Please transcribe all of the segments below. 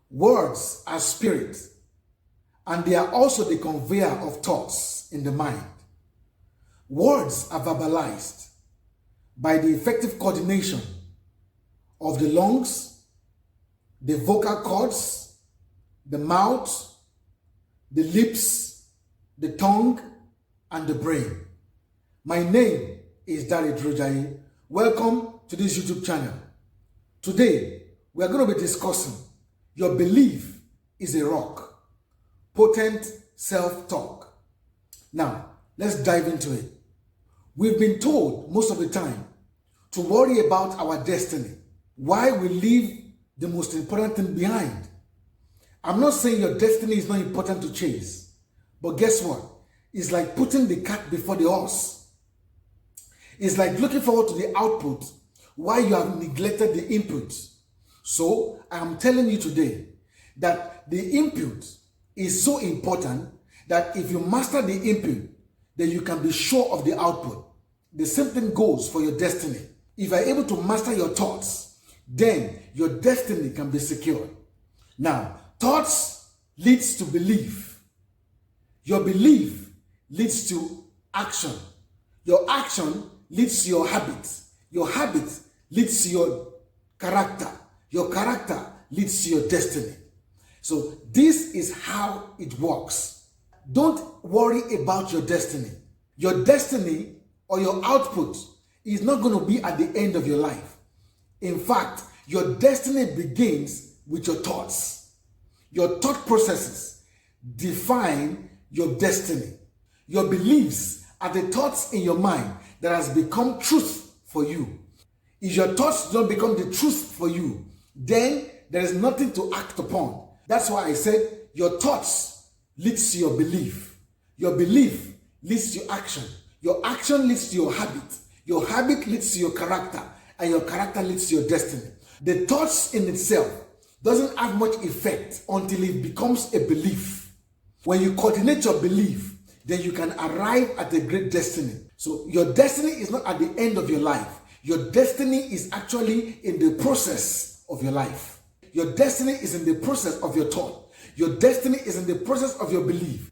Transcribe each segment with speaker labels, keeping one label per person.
Speaker 1: Words are spirit, and they are also the conveyor of thoughts in the mind. Words are verbalized by the effective coordination of the lungs, the vocal cords, the mouth, the lips, the tongue, and the brain. My name is Dare Drojayi. Welcome to this YouTube channel. Today, we are going to be discussing your belief is a rock. Potent self-talk. Now, let's dive into it. We've been told most of the time to worry about our destiny. Why we leave the most important thing behind. I'm not saying your destiny is not important to chase, but guess what? It's like putting the cart before the horse. It's like looking forward to the output while you have neglected the input. So I am telling you today that the input is so important that if you master the input, then you can be sure of the output. The same thing goes for your destiny. If you are able to master your thoughts, then your destiny can be secured. Now, thoughts leads to belief. Your belief leads to action. Your action leads to your habit. Your habit leads to your character. Your character leads to your destiny. So this is how it works. Don't worry about your destiny. Your destiny or your output is not going to be at the end of your life. In fact, your destiny begins with your thoughts. Your thought processes define your destiny. Your beliefs are the thoughts in your mind that has become truth for you. If your thoughts don't become the truth for you, then there is nothing to act upon. That's why I said your thoughts leads to your belief. Your belief leads to action. Your action leads to your habit. Your habit leads to your character. And your character leads to your destiny. The thoughts in itself doesn't have much effect until it becomes a belief. When you coordinate your belief, then you can arrive at a great destiny. So your destiny is not at the end of your life. Your destiny is actually in the process of your life. Your destiny is in the process of your thought. Your destiny is in the process of your belief.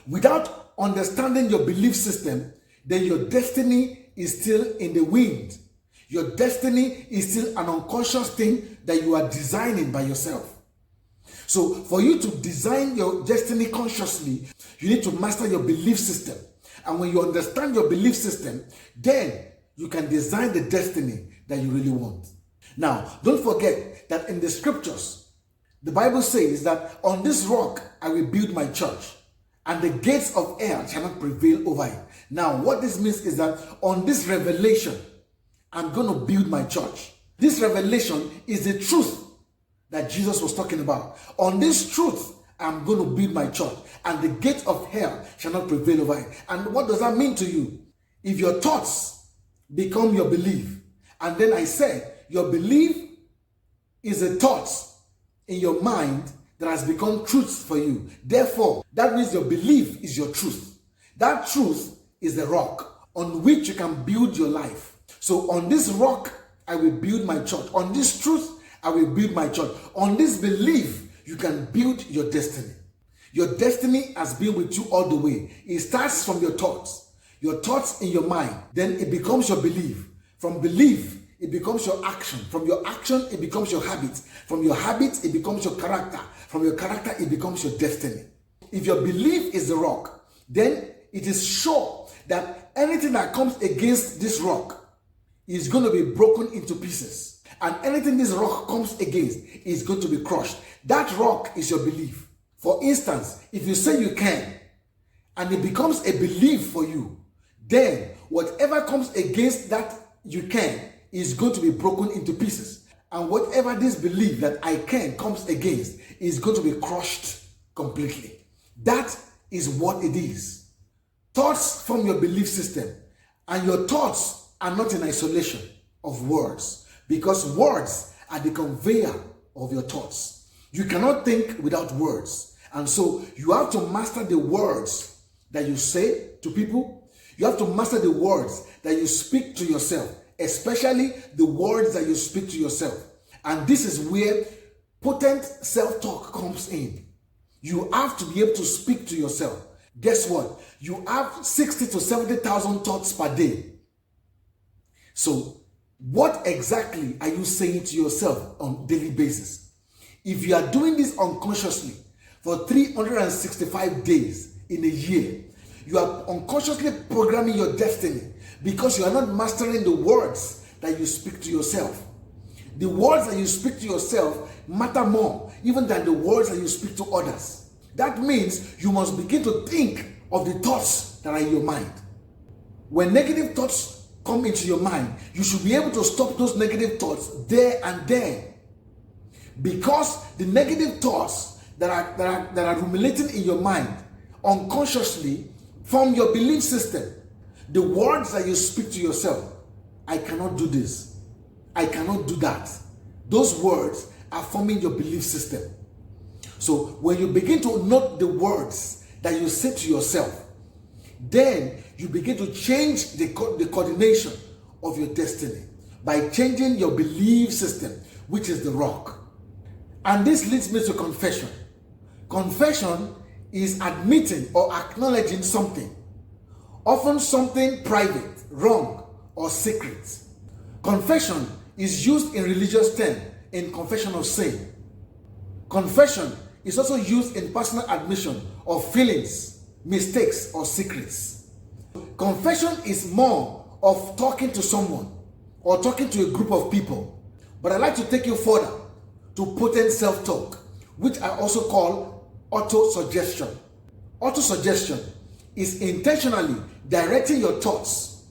Speaker 1: Without understanding your belief system, then your destiny is still in the wind. Your destiny is still an unconscious thing that you are designing by yourself. So for you to design your destiny consciously, you need to master your belief system. And when you understand your belief system, then you can design the destiny that you really want. Now, don't forget that in the scriptures, the Bible says that on this rock I will build my church, and the gates of hell shall not prevail over it. Now, what this means is that on this revelation, I'm going to build my church. This revelation is the truth that Jesus was talking about. On this truth, I'm going to build my church, and the gate of hell shall not prevail over it. And what does that mean to you? If your thoughts become your belief, and then I said, your belief is a thought in your mind that has become truth for you. Therefore, that means your belief is your truth. That truth is the rock on which you can build your life. So on this rock, I will build my church. On this truth, I will build my church. On this belief, you can build your destiny. Your destiny has been with you all the way. It starts from your thoughts in your mind. Then it becomes your belief. From belief, it becomes your action. From your action, it becomes your habit. From your habit, it becomes your character. From your character, it becomes your destiny. If your belief is the rock, then it is sure that anything that comes against this rock is going to be broken into pieces. And anything this rock comes against is going to be crushed. That rock is your belief. For instance, if you say you can, and it becomes a belief for you, then whatever comes against that you can is going to be broken into pieces. And whatever this belief that I can comes against is going to be crushed completely. That is what it is. Thoughts from your belief system, and your thoughts are not in isolation of words, because words are the conveyor of your thoughts. You cannot think without words. And so you have to master the words that you say to people. You have to master the words that you speak to yourself, especially the words that you speak to yourself. And this is where potent self-talk comes in. You have to be able to speak to yourself. Guess what? You have 60 to 70,000 thoughts per day. So what exactly are you saying to yourself on a daily basis? If you are doing this unconsciously for 365 days in a year, you are unconsciously programming your destiny because you are not mastering the words that you speak to yourself. The words that you speak to yourself matter more even than the words that you speak to others. That means you must begin to think of the thoughts that are in your mind. When negative thoughts come into your mind, you should be able to stop those negative thoughts there and then. Because the negative thoughts that are ruminating in your mind unconsciously form your belief system. The words that you speak to yourself, I cannot do this, I cannot do that. Those words are forming your belief system. So when you begin to note the words that you say to yourself, then you begin to change the coordination of your destiny by changing your belief system, which is the rock. And this leads me to confession. Confession is admitting or acknowledging something, often something private, wrong, or secret. Confession is used in religious terms in confession of sin. Confession is also used in personal admission of feelings, mistakes, or secrets. Confession is more of talking to someone or talking to a group of people. But I'd like to take you further to potent self-talk, which I also call auto-suggestion. Auto-suggestion is intentionally directing your thoughts,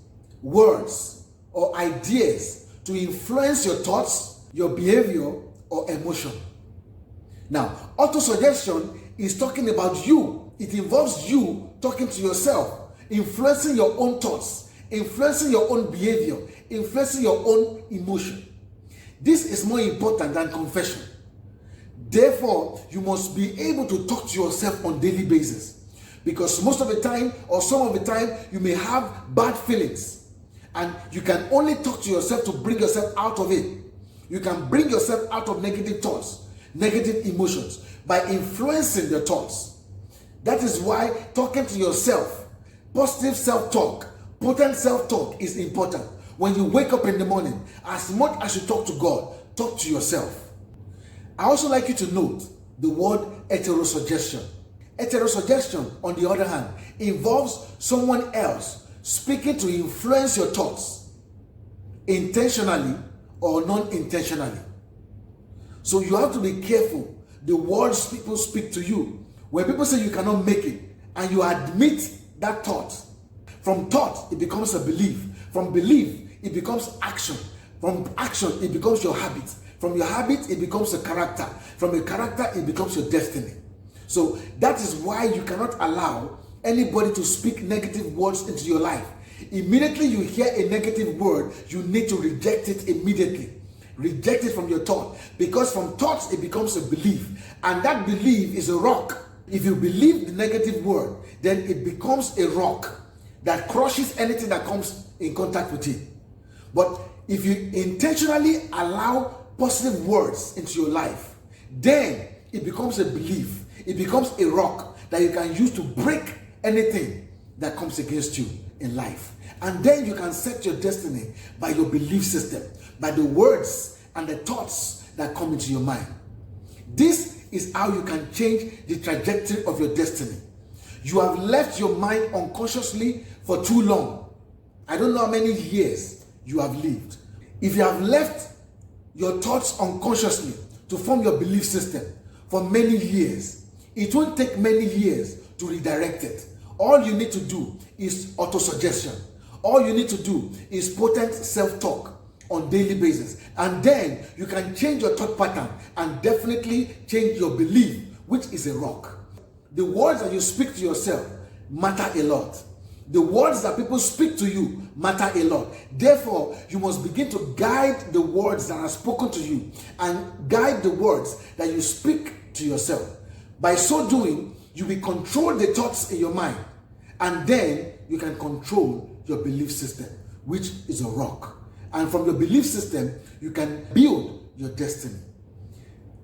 Speaker 1: words, or ideas to influence your thoughts, your behavior, or emotion. Now, auto-suggestion is talking about you. It involves you talking to yourself, influencing your own thoughts, influencing your own behavior, influencing your own emotion. This is more important than confession. Therefore, you must be able to talk to yourself on a daily basis. Because most of the time, or some of the time, you may have bad feelings. And you can only talk to yourself to bring yourself out of it. You can bring yourself out of negative thoughts, negative emotions, by influencing your thoughts. That is why talking to yourself, positive self-talk, potent self-talk is important. When you wake up in the morning, as much as you talk to God, talk to yourself. I also like you to note the word heterosuggestion. Heterosuggestion, on the other hand, involves someone else speaking to influence your thoughts, intentionally or non-intentionally. So you have to be careful the words people speak to you. When people say you cannot make it, and you admit that thought, from thought it becomes a belief. From belief it becomes action. From action it becomes your habit. From your habit it becomes a character. From a character it becomes your destiny. So that is why you cannot allow anybody to speak negative words into your life. Immediately you hear a negative word, you need to reject it immediately. Reject it from your thought, because from thoughts it becomes a belief, and that belief is a rock. If you believe the negative word, then it becomes a rock that crushes anything that comes in contact with it. But if you intentionally allow positive words into your life, then it becomes a belief. It becomes a rock that you can use to break anything that comes against you in life. And then you can set your destiny by your belief system, by the words and the thoughts that come into your mind. This is how you can change the trajectory of your destiny. You have left your mind unconsciously for too long. I don't know how many years you have lived. If you have left your thoughts unconsciously to form your belief system for many years, it won't take many years to redirect it. All you need to do is autosuggestion. All you need to do is potent self-talk on a daily basis. And then you can change your thought pattern and definitely change your belief, which is a rock. The words that you speak to yourself matter a lot. The words that people speak to you matter a lot. Therefore, you must begin to guide the words that are spoken to you and guide the words that you speak to yourself. By so doing, you will control the thoughts in your mind, and then you can control your belief system, which is a rock. And from your belief system, you can build your destiny.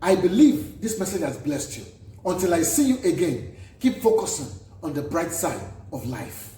Speaker 1: I believe this message has blessed you. Until I see you again, keep focusing on the bright side of life.